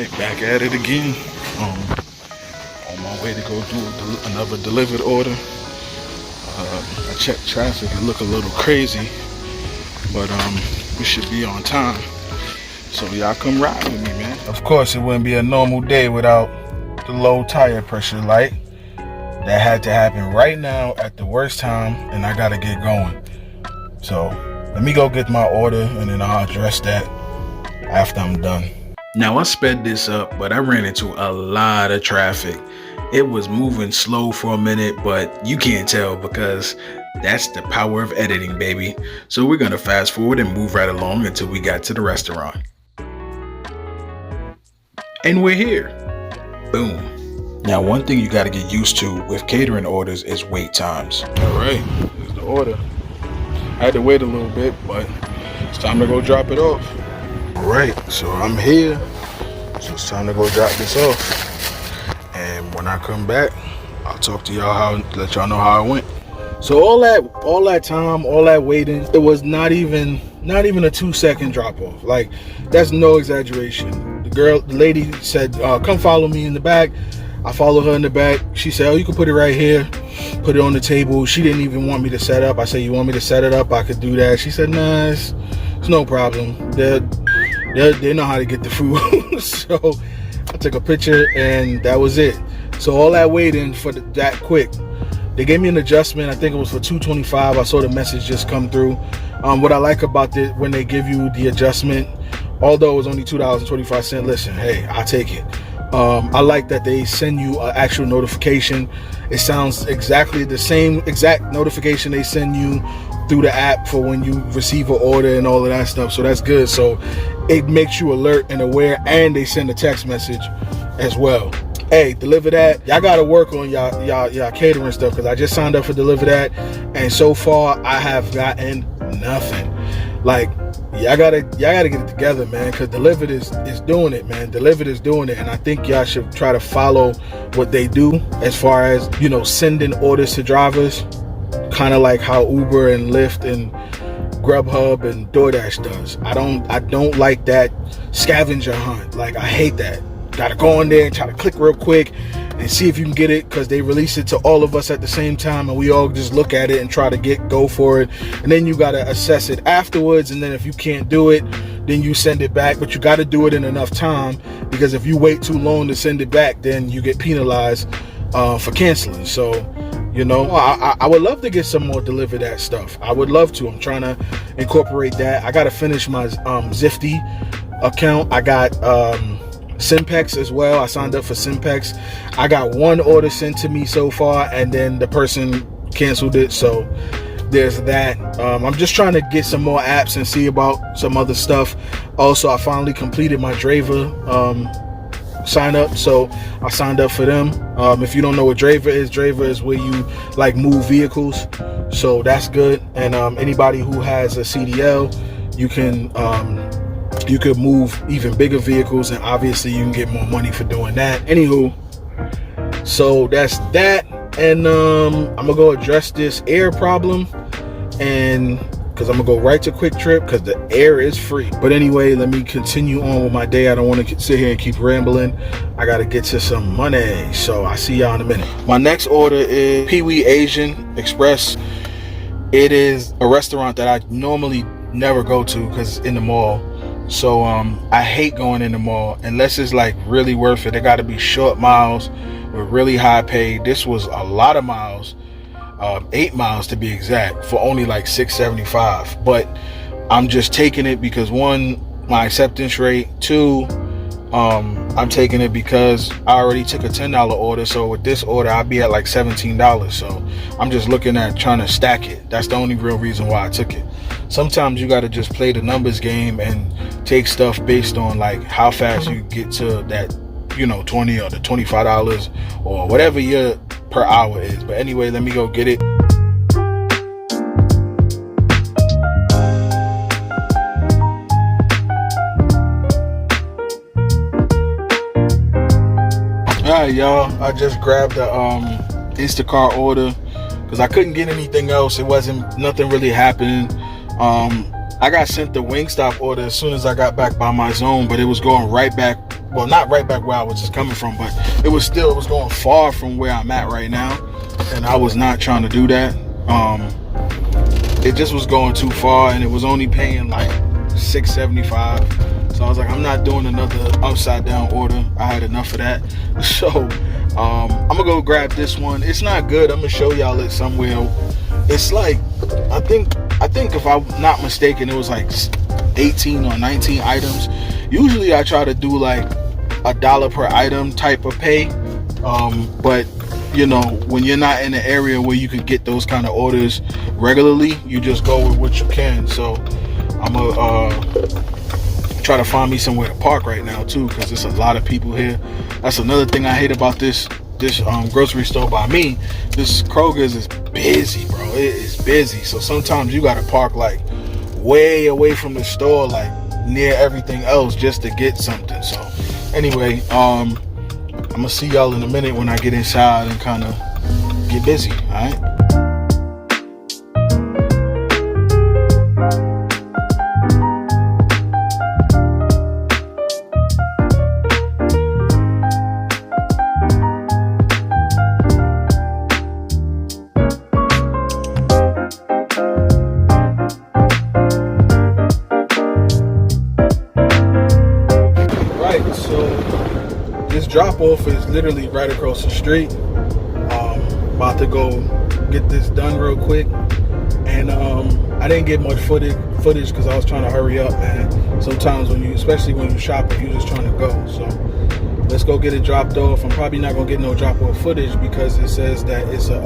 Alright, back at it again. On my way to go do another delivered order. I checked traffic, it look a little crazy, but we should be on time. So y'all come ride with me, man. Of course, it wouldn't be a normal day without the low tire pressure light. That had to happen right now at the worst time, and I gotta get going. So let me go get my order, and then I'll address that after I'm done. Now I sped this up, but I ran into a lot of traffic. It was moving slow for a minute, but you can't tell because that's the power of editing, baby. So we're gonna fast forward and move right along until we got to the restaurant. And we're here. Boom. Now one thing you gotta get used to with catering orders is wait times. All right, here's the order. I had to wait a little bit, but it's time to go drop it off. Alright, so I'm here, so it's time to go drop this off, and when I come back, I'll talk to y'all, let y'all know how it went. So all that time, all that waiting, it was not even a 2-second drop off. Like, that's no exaggeration. The lady said, come follow me in the back. I followed her in the back. She said, oh, you can put it right here, put it on the table. She didn't even want me to set up. I said, you want me to set it up? I could do that. She said, nah, it's no problem. They know how to get the food. So I took a picture and that was it. So all that waiting for that quick, they gave me an adjustment. I think it was for $2.25. I saw the message just come through. What I like about it, when they give you the adjustment, although it was only $2.25, listen, hey, I'll take it. I like that they send you an actual notification. It sounds exactly the same exact notification they send you through the app for when you receive an order and all of that stuff. So that's good. So it makes you alert and aware, and they send a text message as well. Hey, Dlivrd, y'all gotta work on y'all catering stuff, because I just signed up for Dlivrd, and so far I have gotten nothing. Like, y'all gotta get it together, man, because Dlivrd is doing it, man. Dlivrd is doing it, and I think y'all should try to follow what they do as far as, you know, sending orders to drivers, kind of like how Uber and Lyft and Grubhub and DoorDash does. I don't like that scavenger hunt. Like, I hate that. Gotta go in there and try to click real quick and see if you can get it, because they release it to all of us at the same time, and we all just look at it and try to go for it, and then you gotta assess it afterwards, and then if you can't do it, then you send it back. But you gotta do it in enough time, because if you wait too long to send it back, then you get penalized for canceling. So, you know, I would love to get some more Dlivrd stuff. I would love to. I'm trying to incorporate that. I gotta finish my Zifty account. I got Simpex as well. I signed up for Simpex. I got one order sent to me so far, and then the person canceled it. So there's that. I'm just trying to get some more apps and see about some other stuff. Also, I finally completed my Dlivrd sign up, so I signed up for them. If you don't know what Dlivrd is where you like move vehicles, so that's good. And anybody who has a CDL, you could move even bigger vehicles, and obviously you can get more money for doing that. Anywho, so that's that. And I'm gonna go address this air problem, and because I'm gonna go right to Quick Trip because the air is free. But anyway, let me continue on with my day. I don't want to sit here and keep rambling. I gotta get to some money, so I'll see y'all in a minute. My next order is Pee Wee Asian Express. It is a restaurant that I normally never go to because it's in the mall. So I hate going in the mall unless it's like really worth it. It got to be short miles with really high pay. This was a lot of miles, 8 miles to be exact, for only like $6.75. But I'm just taking it because, one, my acceptance rate. Two, I'm taking it because I already took a $10 order. So with this order, I'll be at like $17. So I'm just looking at trying to stack it. That's the only real reason why I took it. Sometimes you got to just play the numbers game and take stuff based on like how fast you get to that, you know, $20 or the $25 or whatever your per hour is. But anyway, let me go get it. Alright, y'all, I just grabbed the Instacart order because I couldn't get anything else. It wasn't nothing really happening. I got sent the Wingstop order as soon as I got back by my zone, but it was going right back. Well, not right back where I was just coming from, but it was going far from where I'm at right now, and I was not trying to do that. It just was going too far, and it was only paying like $6.75. So I was like, I'm not doing another upside down order. I had enough of that. So I'm gonna go grab this one. It's not good. I'm gonna show y'all it somewhere. It's like, I think if I'm not mistaken, it was like 18 or 19 items. Usually I try to do like $1 per item type of pay, but you know, when you're not in an area where you could get those kind of orders regularly, you just go with what you can. So I'm gonna try to find me somewhere to park right now too, because there's a lot of people here. That's another thing I hate about this grocery store by me. This Kroger's is busy, bro. It is busy. So sometimes you gotta park like way away from the store, like near everything else, just to get something. So anyway, I'm gonna see y'all in a minute when I get inside and kind of get busy. All right. Drop off is literally right across the street. About to go get this done real quick, and I didn't get much footage because I was trying to hurry up, man. Sometimes especially when you're shopping, you're just trying to go. So let's go get it dropped off. I'm probably not gonna get no drop off footage because it says that it's a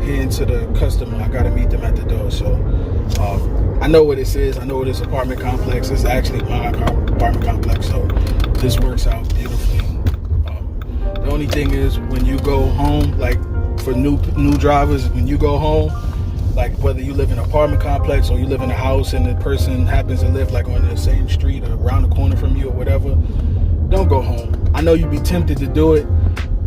hand to the customer. I gotta meet them at the door. So I know what this is. I know what this apartment complex is. Actually my apartment complex. So this works out beautifully. The only thing is, when you go home, like for new drivers, when you go home, like whether you live in an apartment complex or you live in a house and the person happens to live like on the same street or around the corner from you or whatever, don't go home. I know you'd be tempted to do it.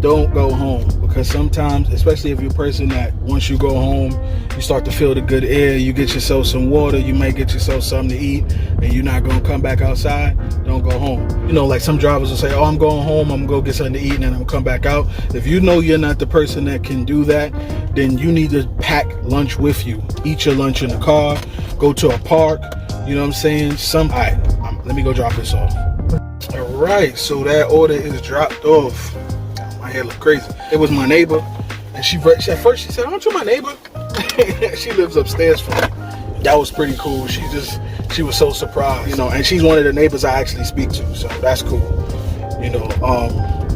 Don't go home, because sometimes, especially if you're a person that once you go home, you start to feel the good air, you get yourself some water, you might get yourself something to eat, and you're not gonna come back outside, don't go home. You know, like some drivers will say, oh, I'm going home, I'm gonna go get something to eat, and then I'm gonna come back out. If you know you're not the person that can do that, then you need to pack lunch with you. Eat your lunch in the car, go to a park, you know what I'm saying? Let me go drop this off. All right, so that order is dropped off. My hair look crazy. It was my neighbor, and at first she said, aren't you my neighbor? She lives upstairs from me. That was pretty cool. She was so surprised, you know, and she's one of the neighbors I actually speak to, so that's cool, you know,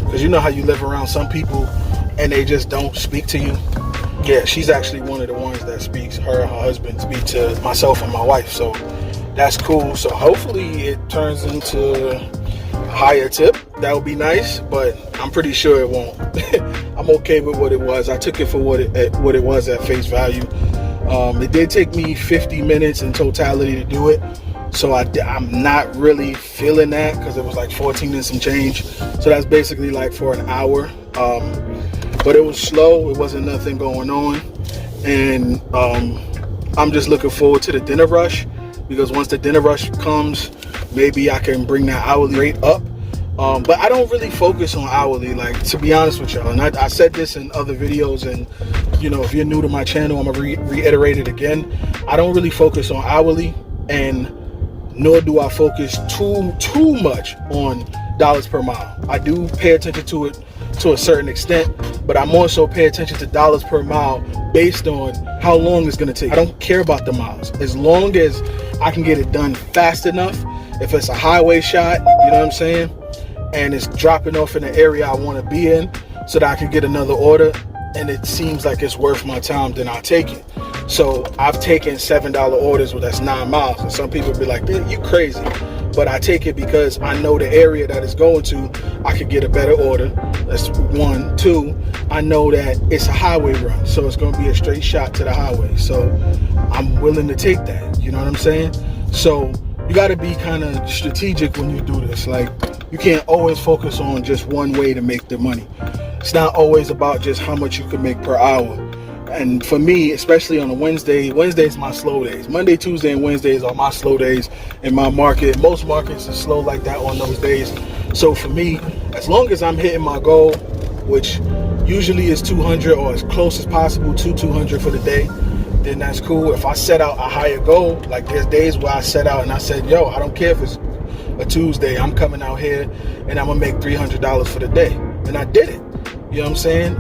because you know how you live around some people and they just don't speak to you. Yeah, she's actually one of the ones that speaks. Her and her husband speak to myself and my wife, so that's cool. So hopefully it turns into a higher tip. That would be nice, but I'm pretty sure it won't. I'm okay with what it was. I took it for what it was at face value. It did take me 50 minutes in totality to do it, so I'm not really feeling that, because it was like 14 and some change. So that's basically like for an hour. But it was slow. It wasn't nothing going on, and I'm just looking forward to the dinner rush, because once the dinner rush comes, maybe I can bring that hourly rate up. But I don't really focus on hourly, like, to be honest with y'all. And I said this in other videos, and you know, if you're new to my channel, I'm gonna reiterate it again. I don't really focus on hourly, and nor do I focus too much on dollars per mile. I do pay attention to it to a certain extent, but I more so pay attention to dollars per mile based on how long it's gonna take. I don't care about the miles, as long as I can get it done fast enough. If it's a highway shot, you know what I'm saying, and it's dropping off in the area I want to be in so that I can get another order, and it seems like it's worth my time, then I'll take it. So I've taken $7 orders, well, that's 9 miles, and some people be like, you crazy. But I take it because I know the area that it's going to, I could get a better order. That's 1. 2, I know that it's a highway run, so it's going to be a straight shot to the highway. So I'm willing to take that, you know what I'm saying? So you got to be kind of strategic when you do this. Like, you can't always focus on just one way to make the money. It's not always about just how much you can make per hour. And for me, especially on a Wednesday is my slow days. Monday, Tuesday, and Wednesdays are my slow days in my market. Most markets are slow like that on those days. So for me, as long as I'm hitting my goal, which usually is 200 or as close as possible to 200 for the day, then that's cool. If I set out a higher goal, like there's days where I set out and I said, yo, I don't care if it's a Tuesday, I'm coming out here and I'm gonna make $300 for the day. And I did it. You know what I'm saying?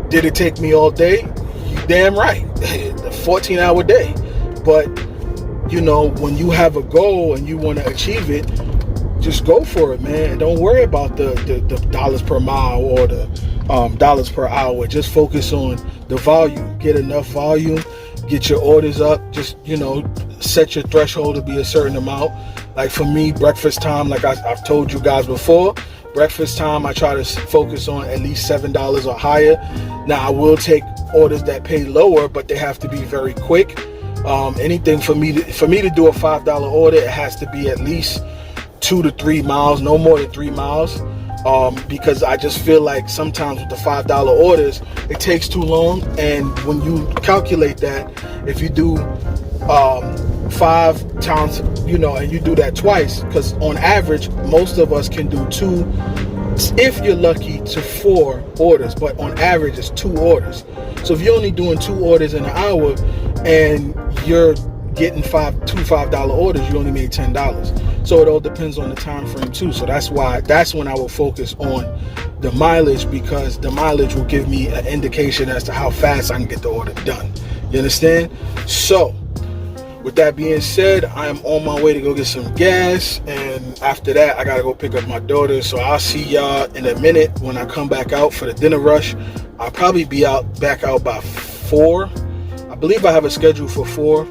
Did it take me all day? You damn right. The 14-hour day. But, you know, when you have a goal and you want to achieve it, just go for it, man. And don't worry about the dollars per mile or the dollars per hour. Just focus on the volume. Get enough volume. Get your orders up. Just, you know, set your threshold to be a certain amount. Like for me, breakfast time, like I've told you guys before, breakfast time, I try to focus on at least $7 or higher. Now, I will take orders that pay lower, but they have to be very quick. Anything for me to do a $5 order, it has to be at least 2 to 3 miles, no more than 3 miles. Because I just feel like sometimes with the $5 orders, it takes too long. And when you calculate that, if you do 5 times, you know, and you do that twice, because on average, most of us can do 2, if you're lucky, to 4 orders, but on average, it's 2 orders. So if you're only doing 2 orders in an hour and you're getting two $5 orders, you only made $10. So it all depends on the time frame too. So that's when I will focus on the mileage, because the mileage will give me an indication as to how fast I can get the order done. You understand? So with that being said, I am on my way to go get some gas, and after that I gotta go pick up my daughter. So I'll see y'all in a minute when I come back out for the dinner rush. I'll probably be back out by 4. I believe I have a schedule for 4.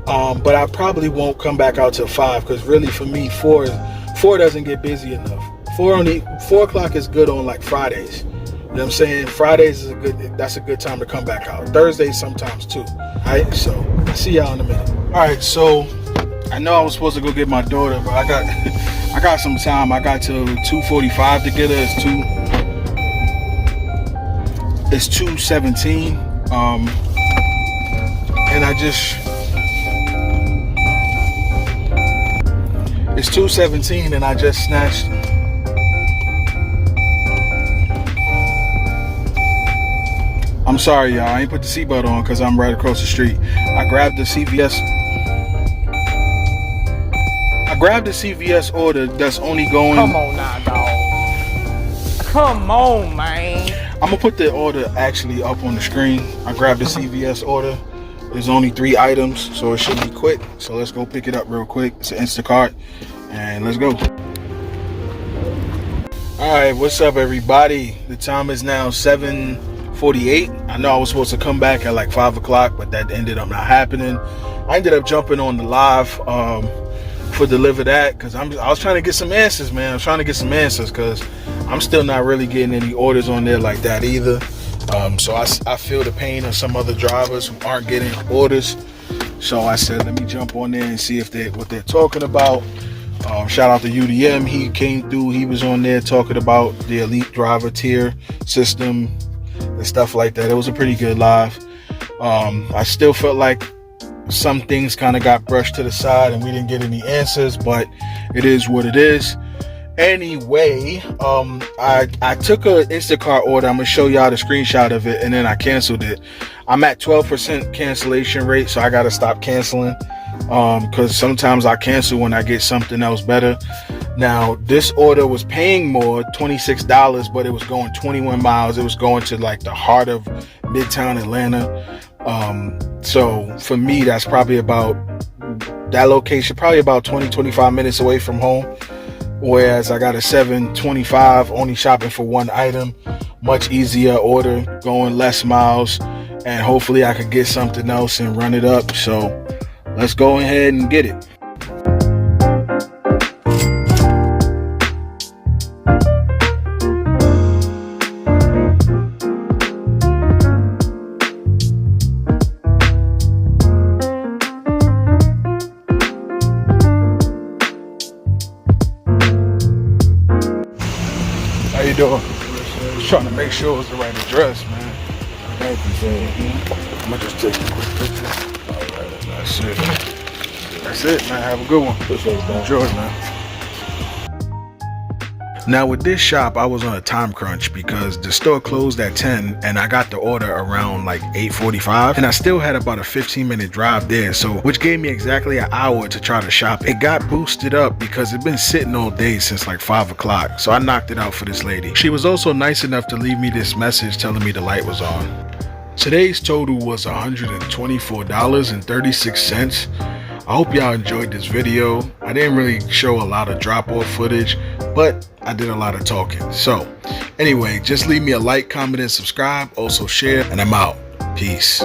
But I probably won't come back out till 5, because really for me 4 doesn't get busy enough. 4 o'clock is good on like Fridays. You know what I'm saying? Fridays is that's a good time to come back out. Thursdays sometimes too. Alright, so I'll see y'all in a minute. Alright, so I know I was supposed to go get my daughter, but I got some time. I got till 2:45 to get her. It's 2:17. And it's 2:17 and I just snatched. I'm sorry, y'all. I ain't put the seatbelt on because I'm right across the street. I grabbed the CVS order that's only going. Come on now, dog. Come on, man. I'm gonna put the order actually up on the screen. I grabbed the CVS order. There's only 3 items, so it should be quick. So let's go pick it up real quick. It's an Instacart, and let's go. All right, what's up, everybody? The time is now 7:48. I know I was supposed to come back at like 5 o'clock, but that ended up not happening. I ended up jumping on the live for Dlivrd because I was trying to get some answers, man. I was trying to get some answers because I'm still not really getting any orders on there like that either. So I feel the pain of some other drivers who aren't getting orders. So I said, let me jump on there and see what they're talking about. Shout out to UDM. He came through. He was on there talking about the elite driver tier system and stuff like that. It was a pretty good live. I still felt like some things kind of got brushed to the side and we didn't get any answers, but it is what it is. Anyway, I took an Instacart order. I'm gonna show y'all the screenshot of it, and then I canceled it. I'm at 12% cancellation rate, so I gotta stop canceling because sometimes I cancel when I get something else better. Now this order was paying more, $26, but it was going 21 miles. It was going to like the heart of Midtown Atlanta. So for me, that's probably about that location, probably about 20-25 minutes away from home. Whereas I got a 725 only shopping for 1 item, much easier order, going less miles, and hopefully I could get something else and run it up. So let's go ahead and get it. How you doing? Just trying to make sure it's the right address, man. Thank you. I'm gonna just take a quick picture. Alright, that's it. That's it, man. Have a good one. Enjoy, man. Now with this shop, I was on a time crunch because the store closed at 10 and I got the order around like 8:45 and I still had about a 15-minute drive there, so which gave me exactly an hour to try to shop. It got boosted up because it'd been sitting all day since like 5 o'clock, so I knocked it out for this lady. She was also nice enough to leave me this message telling me the light was on. Today's total was $124.36. I hope y'all enjoyed this video. I didn't really show a lot of drop-off footage, but I did a lot of talking. So anyway, just leave me a like, comment, and subscribe. Also share, and I'm out. Peace.